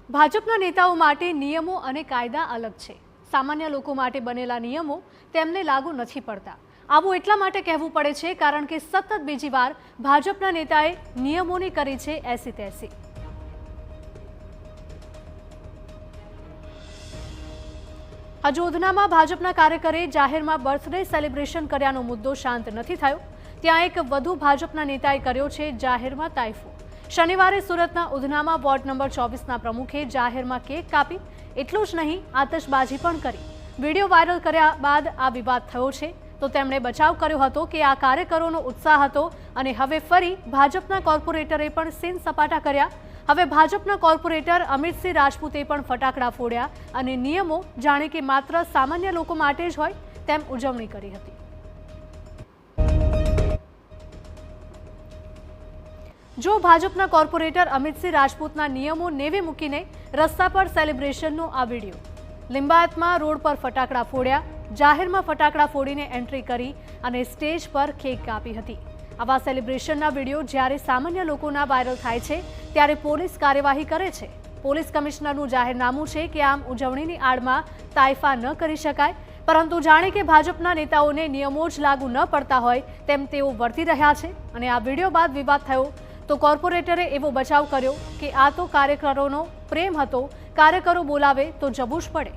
ભાજપના નેતાઓ માટે નિયમો અને કાયદા અલગ છે। સામાન્ય લોકો માટે બનેલા નિયમો તેમને લાગુ નથી પડતા। આવું એટલા માટે કહેવું પડે છે કારણ કે સતત બીજી વાર ભાજપના નેતાએ નિયમોની કરી છે એસી તેસી। હજુ ઉધનામાં ભાજપના કાર્યકરે જાહેરમાં બર્થડે સેલિબ્રેશન કર્યાનો મુદ્દો શાંત નથી થયો। ત્યાં એક વધુ ભાજપના નેતાએ કર્યો છે જાહેરમાં તાઇફો। શનિવારે સુરતના ઉધનામાં વોર્ડ નંબર 24ના પ્રમુખે જાહેરમાં કેક કાપી, એટલું જ નહીં આતશબાજી પણ કરી। વિડીયો વાયરલ કર્યા બાદ આ વિવાદ થયો છે તો તેમણે બચાવ કર્યો હતો કે આ કાર્યકરોનો ઉત્સાહ હતો અને હવે ફરી ભાજપના કોર્પોરેટરે પણ સીન સપાટા કર્યા। હવે ભાજપના કોર્પોરેટર અમિતસિંહ રાજપૂતે પણ ફટાકડા ફોડ્યા અને નિયમો જાણે કે માત્ર સામાન્ય લોકો માટે જ હોય તેમ ઉજવણી કરી હતી। જો ભાજપના કોર્પોરેટર અમિતસિંહ રાજપૂતના નિયમો નેવે મૂકીને રસ્તા પર સેલિબ્રેશનનો આ વિડીયો। લિંબાયતમાં રોડ પર ફટાકડા ફોડ્યા, જાહેરમાં ફટાકડા ફોડીને એન્ટ્રી કરી અને સ્ટેજ પર કેક કાપી હતી। આવા સેલિબ્રેશનના વિડીયો જ્યારે સામાન્ય લોકોના વાયરલ થાય છે ત્યારે પોલીસ કાર્યવાહી કરે છે। પોલીસ કમિશનરનું જાહેરનામું છે કે આમ ઉજવણીની આડમાં તાઇફા ન કરી શકાય, પરંતુ જાણે કે ભાજપના નેતાઓને નિયમો જ લાગુ ન પડતા હોય તેમ તેઓ વર્તી રહ્યા છે। અને આ વિડીયો બાદ વિવાદ થયો તો કોર્પોરેટરે એવો બચાવ કર્યો કે આ તો કાર્યકરોનો પ્રેમ હતો, કાર્યકરો બોલાવે તો જવું જ પડે।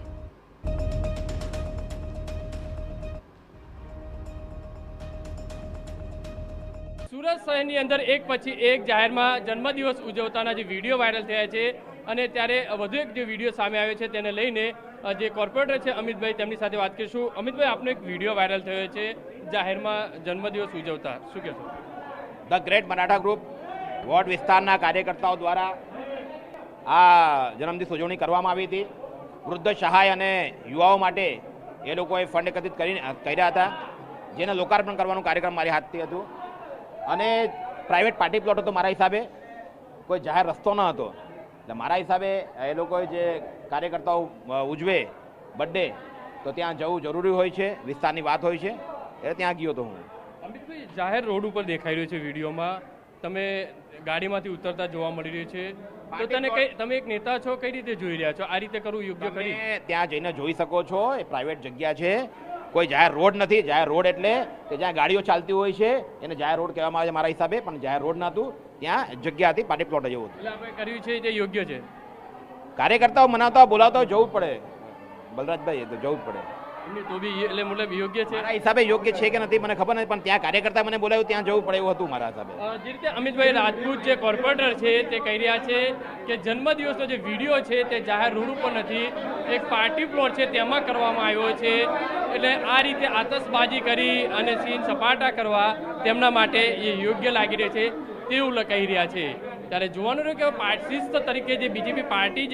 સુરત શહેરની અંદર એક પછી એક જાહેરમાં જન્મદિવસ ઉજવતાના જે વિડીયો વાયરલ થયા છે અને ત્યારે વધુ એક જે વિડીયો સામે આવ્યો છે તેને લઈને જે કોર્પોરેટર છે અમિતભાઈ, તેમની સાથે વાત કરીશું। અમિતભાઈ, આપનો એક વિડીયો વાયરલ થયો છે જાહેરમાં જન્મદિવસ ઉજવતા, શું કહેશો? The great Maratha group ward વિસ્તારના કાર્યકર્તાઓ દ્વારા આ જન્મદિવસ ઉજવણી કરવામાં આવી હતી। વૃદ્ધ સહાય અને યુવાઓ માટે એ લોકોએ ફંડ એકત્રિત કર્યા હતા, જેને લોકાર્પણ કરવાનું કાર્યક્રમ મારી હાથથી હતું। અને પ્રાઇવેટ પાર્ટી પ્લોટ હતો મારા હિસાબે, કોઈ જાહેર રસ્તો ન હતો, એટલે મારા હિસાબે એ લોકોએ જે કાર્યકર્તાઓ ઉજવે બર્થડે તો ત્યાં જવું જરૂરી હોય છે, વિસ્તારની વાત હોય છે, એટલે ત્યાં ગયો હતો હું। અમિતભાઈ, જાહેર રોડ ઉપર દેખાઈ રહ્યો છે વિડીયોમાં, તમે ગાડીમાંથી ઉતરતા જોવા મળી રહ્યું છે, તો તમે એક નેતા છો, કઈ રીતે જોઈ રહ્યા છો? આ રીતે કરવું યોગ્ય ખરી? ત્યાં જઈને જોઈ શકો છો, એ પ્રાઇવેટ જગ્યા છે, કોઈ જાહેર રોડ નથી। જાહેર રોડ એટલે કે જ્યાં ગાડીઓ ચાલતી હોય છે એને જાહેર રોડ કહેવામાં આવે છે મારા હિસાબે, પણ જાહેર રોડ નહોતું, ત્યાં જગ્યા હતી, પાર્ટી પ્લોટ જેવું હતું। એટલે આપણે કર્યું છે તે યોગ્ય છે? કાર્યકર્તાઓ મનાવતા બોલાવતા જવું જ પડે બલરાજભાઈ, તો જવું જ પડે। તો બી એટલે મતલબ યોગ્ય છે? મારા હિસાબે યોગ્ય છે કે નથી મને ખબર નથી, પણ ત્યાં કાર્યકર્તા મને બોલાવ્યું ત્યાં જવું પડે એવું હતું મારા હિસાબે। જે રીતે અમિતભાઈ રાજપૂત જે કોર્પોરેટર છે તે કહી રહ્યા છે કે જન્મદિવસનો જે વિડીયો છે તે જાહેર રોડ ઉપર નથી, એક પાર્ટી પ્લોટ છે તેમાં કરવામાં આવ્યો છે, એટલે આ રીતે આતશબાજી કરી અને સીન સપાટા કરવા તેમના માટે એ યોગ્ય લાગી રહે છે તેવું કહી રહ્યા છે। ત્યારે જોવાનું રહ્યું કે શિસ્ત તરીકે જે બીજેપી પાર્ટી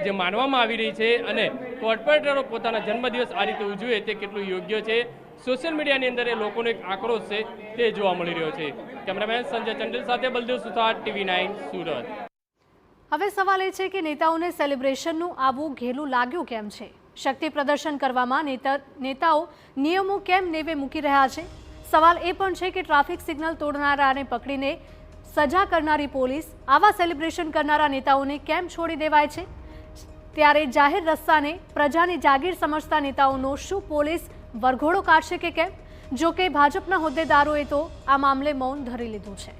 જે માનવામાં આવી રહી છે અને કોર્પોરેટરો પોતાના જન્મદિવસ આ રીતે ઉજવે તે કેટલું યોગ્ય છે। સોશિયલ મીડિયાની અંદર એ લોકોનો એક આક્રોશ છે તે જોવા મળી રહ્યો છે। કેમેરામેન સંજય ચંડેલ સાથે બલદેવ સુથાર, TV9 સુરત। હવે સવાલ એ છે કે નેતાઓને સેલિબ્રેશનનું આવું ઘેલું લાગ્યું કેમ છે? શક્તિ પ્રદર્શન કરવામાં નેતાઓ નિયમો કેમ નેવે મૂકી રહ્યા છે? સવાલ એ પણ છે કે ટ્રાફિક સિગ્નલ તોડનારાને પકડીને સજા કરનારી પોલીસ આવા સેલિબ્રેશન કરનારા નેતાઓને કેમ છોડી દેવાય છે? ત્યારે જાહેર રસ્તાને પ્રજાની જાગીર સમજતા નેતાઓનો શું પોલીસ વરઘોડો કાઢશે કે કેમ? જો કે ભાજપના હોદ્દેદારોએ તો આ મામલે મૌન ધરી લીધું છે।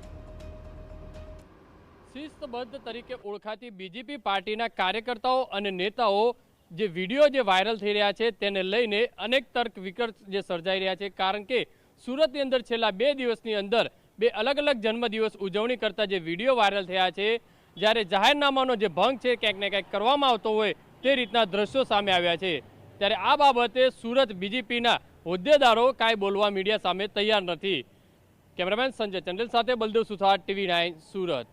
શિસ્તબદ્ધ તરીકે ઓળખાતી બીજેપી પાર્ટીના કાર્યકર્તાઓ અને નેતાઓ જે વિડીયો જે વાયરલ થઈ રહ્યા છે તેને લઈને અનેક તર્ક વિતર્ક જે સર્જાઈ રહ્યા છે, કારણ કે સુરતની અંદર છેલ્લા 2 દિવસની અંદર 2 અલગ અલગ જન્મદિવસ ઉજવણી કરતા જે વિડીયો વાયરલ થયા છે, જ્યારે જાહેરનામાનો જે ભંગ છે ક્યાંક ને ક્યાંક કરવામાં આવતો હોય તે રીતના દ્રશ્યો સામે આવ્યા છે। ત્યારે આ બાબતે સુરત બીજેપીના હોદ્દેદારો કાંઈ બોલવા મીડિયા સામે તૈયાર નથી। કેમેરામેન સંજય ચંડેલ સાથે બલદેવ સુથાર, TV9 સુરત।